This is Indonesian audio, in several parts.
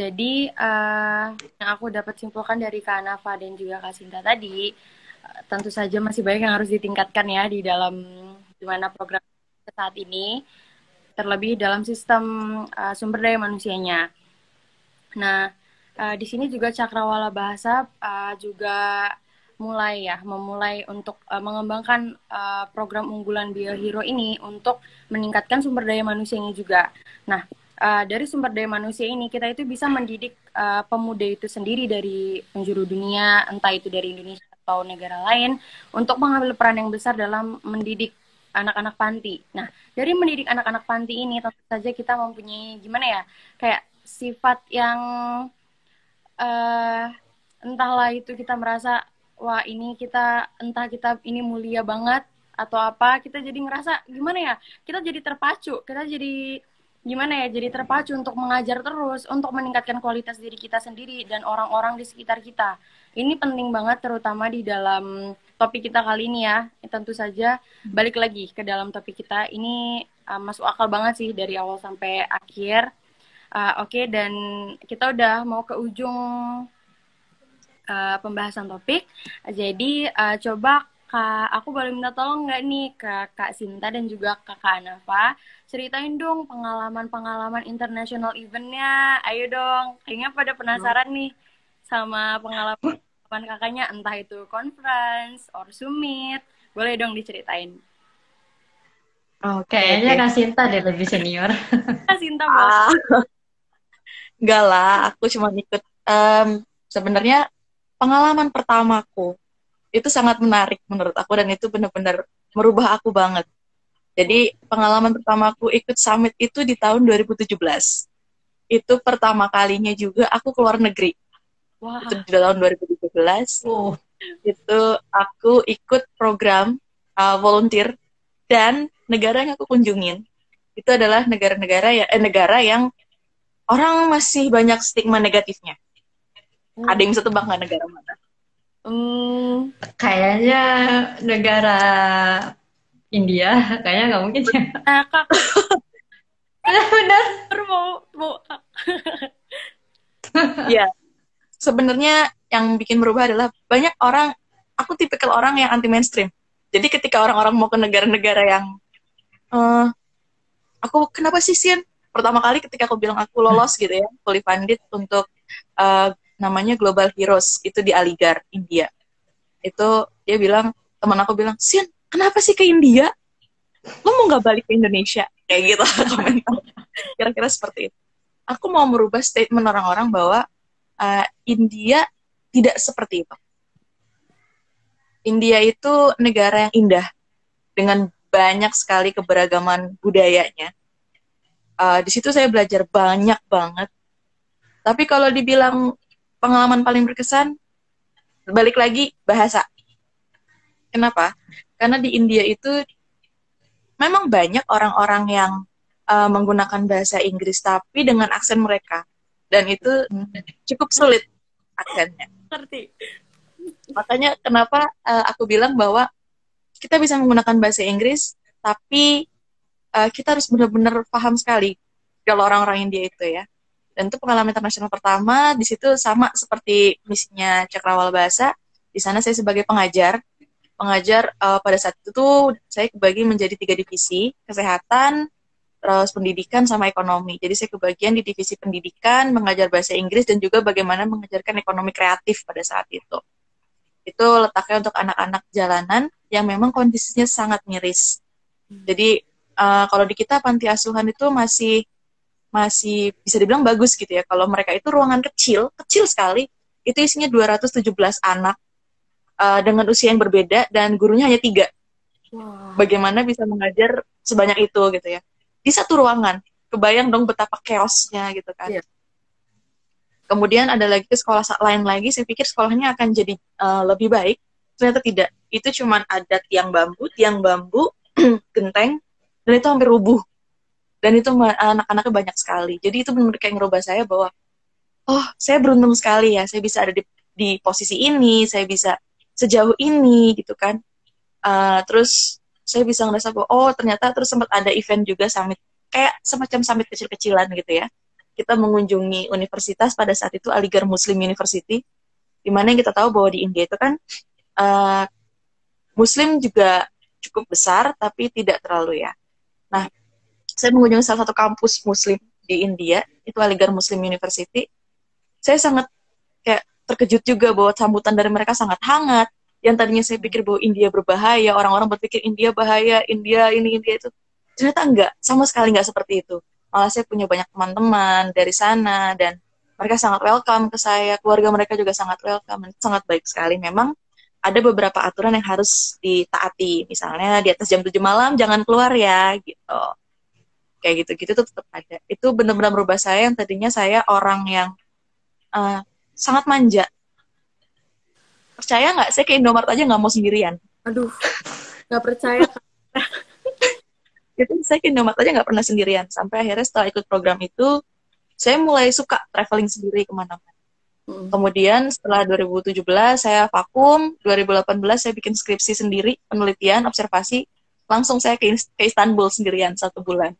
Jadi yang aku dapat simpulkan dari Kak Nafa dan juga Kak Sinta tadi, tentu saja masih banyak yang harus ditingkatkan ya di dalam gimana program saat ini, terlebih dalam sistem sumber daya manusianya. Nah, di sini juga Cakrawala Bahasa juga memulai untuk mengembangkan program unggulan BioHero ini untuk meningkatkan sumber daya manusianya juga. Nah, dari sumber daya manusia ini kita itu bisa mendidik pemuda itu sendiri dari penjuru dunia, entah itu dari Indonesia atau negara lain, untuk mengambil peran yang besar dalam mendidik anak-anak panti. Nah, dari mendidik anak-anak panti ini tentu saja kita mempunyai gimana ya, kayak sifat yang uh, entahlah itu kita merasa wah ini kita entah kita ini mulia banget atau apa, kita jadi ngerasa gimana ya, kita jadi terpacu, kita jadi gimana ya, jadi terpacu untuk mengajar terus, untuk meningkatkan kualitas diri kita sendiri dan orang-orang di sekitar kita. Ini penting banget terutama di dalam topik kita kali ini ya. Tentu saja balik lagi ke dalam topik kita ini masuk akal banget sih dari awal sampai akhir. Oke, dan kita udah mau ke ujung pembahasan topik. Jadi coba Kak, aku boleh minta tolong nggak nih ke Kak Sinta dan juga Kak Anafa, ceritain dong pengalaman-pengalaman international eventnya. Ayo dong, kayaknya pada penasaran nih sama pengalaman kakaknya, entah itu conference or summit. Boleh dong diceritain. Oh, Oke, kayaknya oke. Kak Sinta deh lebih senior. Kak Sinta boleh. Ah, enggak lah, aku cuma ikut. Sebenarnya pengalaman pertamaku itu sangat menarik menurut aku dan itu benar-benar merubah aku banget. Jadi pengalaman pertamaku ikut summit itu di tahun 2017. Itu pertama kalinya juga aku keluar negeri. Itu Wah, di tahun 2017. Oh, Itu aku ikut program volunteer dan negara yang aku kunjungin itu adalah negara yang orang masih banyak stigma negatifnya. Ada yang bisa tebak nggak negara mana? hmm, kayaknya negara India, kayaknya nggak mungkin ya. Kak, Benar. mau Ya, sebenarnya yang bikin berubah adalah banyak orang, aku tipikal orang yang anti mainstream. Jadi ketika orang-orang mau ke negara-negara yang, eh, aku kenapa sih Sin? Pertama kali ketika aku bilang aku lolos gitu ya, fully funded untuk eh, namanya Global Heroes, itu di Aligarh, India. Itu dia bilang, teman aku bilang, Sin, kenapa sih ke India? Lo mau nggak balik ke Indonesia? Kayak gitu komentar. Kira-kira seperti itu. Aku mau merubah statement orang-orang bahwa India tidak seperti itu. India itu negara yang indah dengan banyak sekali keberagaman budayanya. Di situ saya belajar banyak banget. Tapi kalau dibilang pengalaman paling berkesan, balik lagi bahasa. Kenapa? Karena di India itu memang banyak orang-orang yang menggunakan bahasa Inggris tapi dengan aksen mereka. Dan itu cukup sulit aksennya. ngerti. Makanya kenapa aku bilang bahwa kita bisa menggunakan bahasa Inggris, tapi kita harus benar-benar paham sekali kalau orang-orang India itu ya. Dan itu pengalaman internasional pertama, di situ sama seperti misinya Cakrawala Bahasa, di sana saya sebagai pengajar. Pengajar pada saat itu tuh saya kebagi menjadi 3 divisi, kesehatan, terus pendidikan, sama ekonomi. Jadi saya kebagian di divisi pendidikan, mengajar bahasa Inggris, dan juga bagaimana mengajarkan ekonomi kreatif pada saat itu. Itu letaknya untuk anak-anak jalanan yang memang kondisinya sangat miris. Jadi kalau di kita panti asuhan itu masih masih bisa dibilang bagus gitu ya. Kalau mereka itu ruangan kecil, kecil sekali, itu isinya 217 anak dengan usia yang berbeda dan gurunya hanya 3. Wah, Bagaimana bisa mengajar sebanyak itu gitu ya. Di satu ruangan. Kebayang dong betapa chaosnya gitu kan. iya. Kemudian ada lagi ke sekolah lain lagi, saya pikir sekolahnya akan jadi lebih baik. Ternyata tidak. Itu cuma ada tiang bambu, genteng, dan itu hampir rubuh. Dan itu anak-anaknya banyak sekali. Jadi itu benar-benar kayak ngerubah saya bahwa, oh, saya beruntung sekali ya, saya bisa ada di posisi ini, saya bisa sejauh ini gitu kan. Terus saya bisa ngerasa bahwa, oh ternyata terus sempat ada event juga summit, kayak semacam summit kecil-kecilan gitu ya. kita mengunjungi universitas pada saat itu Aligarh Muslim University, di mana kita tahu bahwa di India itu kan Muslim juga cukup besar, tapi tidak terlalu ya. Nah, saya mengunjungi salah satu kampus Muslim di India, itu Aligarh Muslim University. Saya sangat kayak terkejut juga bahwa sambutan dari mereka sangat hangat. Yang tadinya saya pikir bahwa India berbahaya, orang-orang berpikir India bahaya, India ini, India itu. Ternyata enggak, sama sekali enggak seperti itu. Malah saya punya banyak teman-teman dari sana, dan mereka sangat welcome ke saya, keluarga mereka juga sangat welcome, sangat baik sekali. Memang ada beberapa aturan yang harus ditaati, misalnya di atas jam 7 malam jangan keluar ya, gitu. Kayak gitu-gitu tuh tetap ada. Itu benar-benar berubah saya, yang tadinya saya orang yang sangat manja. Percaya nggak, saya ke Indomaret aja nggak mau sendirian. Aduh, nggak percaya. Itu saya ke Indomaret aja nggak pernah sendirian. Sampai akhirnya setelah ikut program itu, saya mulai suka traveling sendiri kemana-mana. Kemudian setelah 2017 saya vakum, 2018 saya bikin skripsi sendiri, penelitian, observasi, langsung saya ke Istanbul sendirian 1 bulan.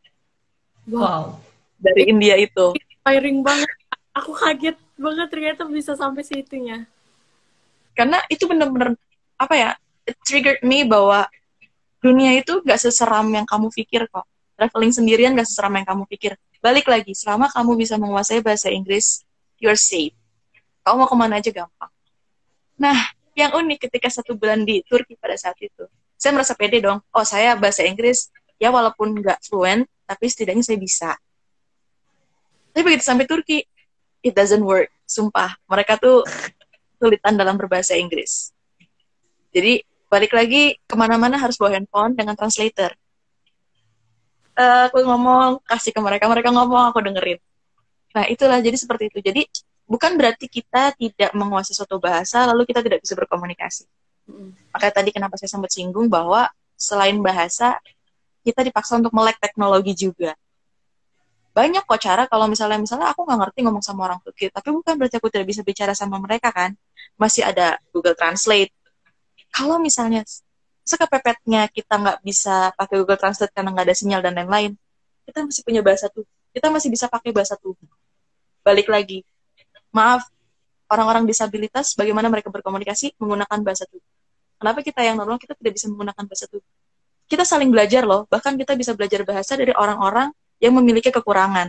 Wow. Dari India itu. Inspiring banget. Aku kaget banget ternyata bisa sampai situnya. Karena itu benar-benar it triggered me bahwa dunia itu gak seseram yang kamu pikir kok. Traveling sendirian gak seseram yang kamu pikir. Balik lagi, selama kamu bisa menguasai bahasa Inggris, you're safe. Kamu mau kemana aja gampang. Nah, yang unik ketika 1 bulan di Turki pada saat itu, saya merasa pede dong. Oh, saya bahasa Inggris, ya walaupun gak fluent, tapi setidaknya saya bisa. Tapi begitu sampai Turki, it doesn't work. Sumpah, mereka tuh kesulitan dalam berbahasa Inggris. Jadi, balik lagi, kemana-mana harus bawa handphone dengan translator. Aku ngomong, kasih ke mereka ngomong, aku dengerin. Nah, itulah, jadi seperti itu. Jadi, bukan berarti kita tidak menguasai suatu bahasa, lalu kita tidak bisa berkomunikasi. Makanya tadi kenapa saya sempat singgung bahwa selain bahasa, kita dipaksa untuk melek teknologi juga. Banyak kok cara kalau misalnya aku nggak ngerti ngomong sama orang Turki, tapi bukan berarti aku tidak bisa bicara sama mereka kan. Masih ada Google Translate. Kalau misalnya sekepepetnya kita nggak bisa pakai Google Translate karena nggak ada sinyal dan lain-lain, kita masih punya bahasa tubuh. Kita masih bisa pakai bahasa tubuh. Balik lagi, maaf, orang-orang disabilitas bagaimana mereka berkomunikasi menggunakan bahasa tubuh. Kenapa kita yang normal kita tidak bisa menggunakan bahasa tubuh? Kita saling belajar loh, bahkan kita bisa belajar bahasa dari orang-orang yang memiliki kekurangan.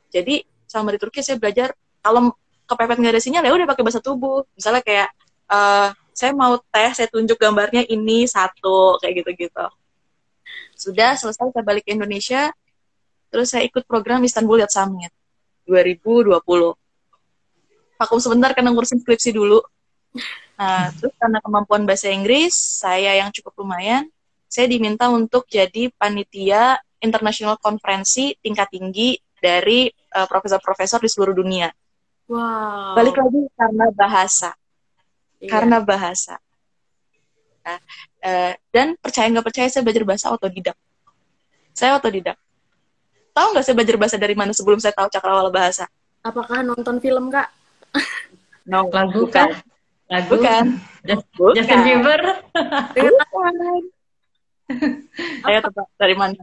Jadi sama di Turki saya belajar kalau kepepet nggak ada sinyal ya udah pakai bahasa tubuh. Misalnya kayak saya mau teh, saya tunjuk gambarnya ini 1 kayak gitu-gitu. Sudah selesai saya balik ke Indonesia, terus saya ikut program Istanbul Youth Summit 2020. Vakum sebentar karena ngurusin skripsi dulu. Nah, terus karena kemampuan bahasa Inggris saya yang cukup lumayan, saya diminta untuk jadi panitia internasional konferensi tingkat tinggi dari profesor-profesor di seluruh dunia. Wow. Balik lagi karena bahasa. Iya. Karena bahasa. Nah, dan percaya nggak percaya saya belajar bahasa otodidak. Saya otodidak. Tahu nggak saya belajar bahasa dari mana sebelum saya tahu cakrawala bahasa? Apakah nonton film, Kak? No, Lagu bukan. kan? Lagu. Bukan. Justin Bieber. Bukan. Ayo tebak dari mana?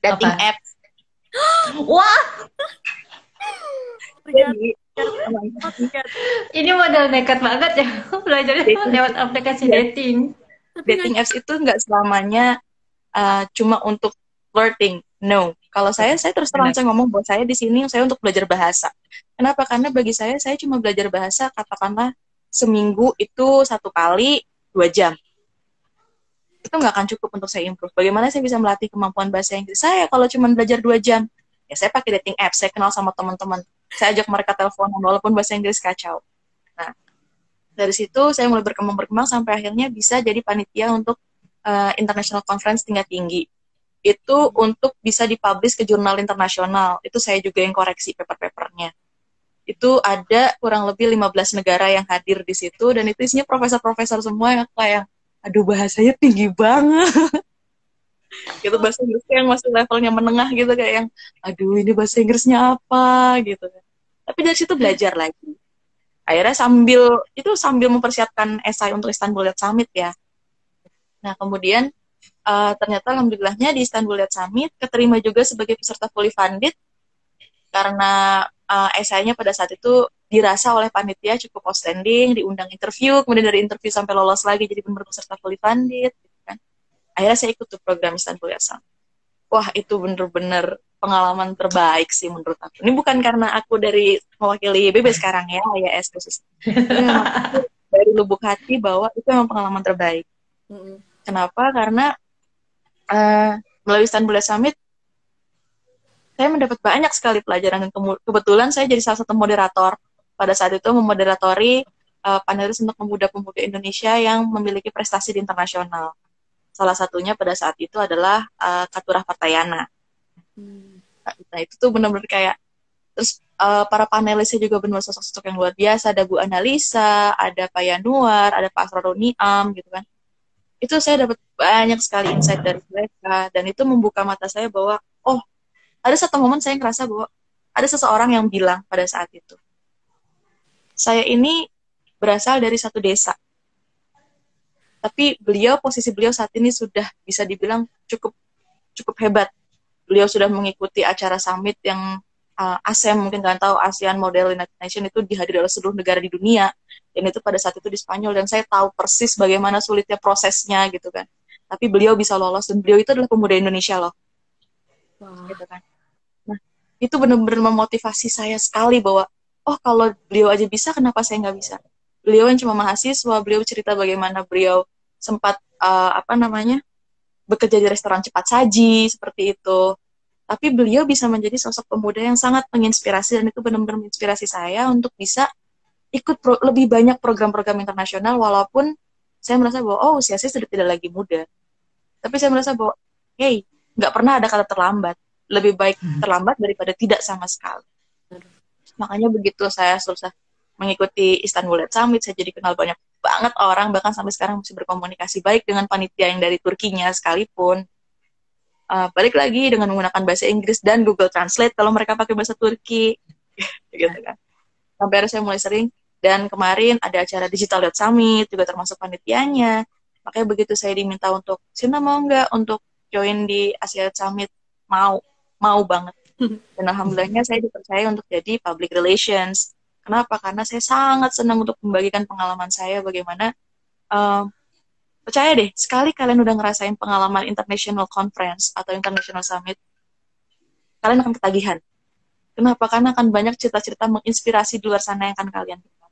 Dating Apa? apps. Wah, Jadi, ini model nekat banget ya. Belajarnya lewat aplikasi dating. dating apps itu nggak selamanya cuma untuk flirting. No. Kalau saya terus terang saya ngomong bahwa saya di sini saya untuk belajar bahasa. Kenapa? Karena bagi saya cuma belajar bahasa katakanlah seminggu itu 1 kali 2 jam. Itu nggak akan cukup untuk saya improve. Bagaimana saya bisa melatih kemampuan bahasa Inggris saya kalau cuma belajar 2 jam? Ya saya pakai dating apps, saya kenal sama teman-teman. Saya ajak mereka teleponan walaupun bahasa Inggris kacau. Nah, dari situ saya mulai berkembang sampai akhirnya bisa jadi panitia untuk international conference tingkat tinggi. Itu untuk bisa dipublish ke jurnal internasional. Itu saya juga yang koreksi paper-papernya. Itu ada kurang lebih 15 negara yang hadir di situ, dan itu isinya profesor-profesor semua yang kayak, aduh bahasanya tinggi banget. Gitu, bahasa Inggrisnya yang masih levelnya menengah gitu, kayak yang, aduh ini bahasa Inggrisnya apa gitu. Tapi dari situ belajar lagi. Akhirnya sambil mempersiapkan esai untuk Istanbul Youth Summit ya. Nah kemudian ternyata alhamdulillahnya di Istanbul Youth Summit keterima juga sebagai peserta fully funded karena esainya pada saat itu dirasa oleh panitia cukup outstanding, diundang interview, kemudian dari interview sampai lolos lagi jadi benar peserta fully funded, gitu kan. Akhirnya saya ikut tuh program Istanbul Yasam. Wah, itu bener-bener pengalaman terbaik sih menurut aku. Ini bukan karena aku dari mewakili YBB sekarang ya IAS khusus. Tapi memang itu dari lubuk hati bahwa itu memang pengalaman terbaik. Kenapa? Karena melalui Istanbul Summit saya mendapat banyak sekali pelajaran dan kebetulan saya jadi salah satu moderator pada saat itu memoderatori panelis untuk pemuda-pemuda Indonesia yang memiliki prestasi di internasional. Salah satunya pada saat itu adalah Katurah Partayana. Nah, itu tuh benar-benar kayak, terus para panelisnya juga benar sosok-sosok yang luar biasa. Ada Bu Analisa, ada Pak Yanuar, ada Pak Asroruniam gitu kan. Itu saya dapat banyak sekali insight dari mereka, dan itu membuka mata saya bahwa, oh, ada satu momen saya ngerasa bahwa ada seseorang yang bilang pada saat itu, saya ini berasal dari satu desa, tapi posisi beliau saat ini sudah bisa dibilang cukup hebat. Beliau sudah mengikuti acara summit yang ASEM, mungkin kalian tahu, ASEAN Model United Nations, itu dihadiri oleh seluruh negara di dunia, dan itu pada saat itu di Spanyol, dan saya tahu persis bagaimana sulitnya prosesnya gitu kan. Tapi beliau bisa lolos, dan beliau itu adalah pemuda Indonesia loh. Gitu kan. Nah, itu benar-benar memotivasi saya sekali bahwa, oh, kalau beliau aja bisa, kenapa saya nggak bisa? Beliau yang cuma mahasiswa, beliau cerita bagaimana beliau sempat bekerja di restoran cepat saji seperti itu. Tapi beliau bisa menjadi sosok pemuda yang sangat menginspirasi, dan itu benar-benar menginspirasi saya untuk bisa ikut lebih banyak program-program internasional, walaupun saya merasa bahwa, oh, usia saya sudah tidak lagi muda. Tapi saya merasa bahwa, hey, nggak pernah ada kata terlambat. Lebih baik terlambat daripada tidak sama sekali. Makanya begitu saya selesai mengikuti Istanbul Summit, saya jadi kenal banyak banget orang, bahkan sampai sekarang masih berkomunikasi baik dengan panitia yang dari Turkinya sekalipun. Balik lagi dengan menggunakan bahasa Inggris dan Google Translate kalau mereka pakai bahasa Turki. Gitu kan. Sampai akhirnya saya mulai sering, dan kemarin ada acara Digital Youth Summit, juga termasuk panitianya. Makanya begitu saya diminta untuk, Sina mau nggak untuk join di Asia Summit? Mau banget. Dan alhamdulillahnya saya dipercaya untuk jadi public relations. Kenapa? Karena saya sangat senang untuk membagikan pengalaman saya bagaimana, percaya deh, sekali kalian udah ngerasain pengalaman international conference atau international summit, kalian akan ketagihan. Kenapa? Karena akan banyak cerita-cerita menginspirasi di luar sana yang akan kalian dengar.